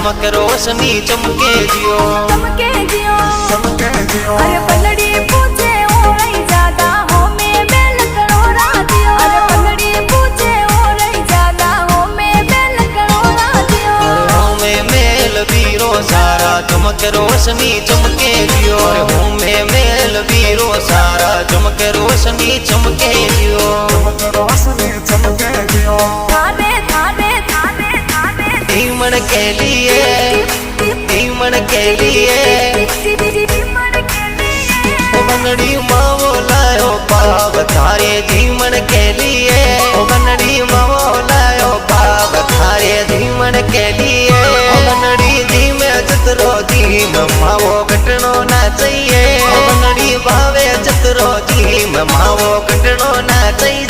चमक रोशनी चमके जियो चमके जियो चमके जियो। अरे पलड़ी पूछे ओरई ज्यादा हो में बेल करोड़ा दियो। अरे पलड़ी पूछे ओरई ज्यादा हो में बेल करोड़ा दियो। हो में मेल वीरो सारा चमक रोशनी चमके जियो हो में मेल वीरो सारा चमक रोशनी चमके जियो चमक रोशनी चमके जियो। थाने थाने थाने थाने धीमन के लिए धीमन के लिए बनड़ी मावो लायो पाव थारे धीमन के लिए बनड़ी मावो लायो पाव थारे धीमन के लिए बनड़ी धीमे जतरो धीम मावो घटनो ना चाहिए बनड़ी भावे जतरो धीम मावो घटनो ना चाहिए।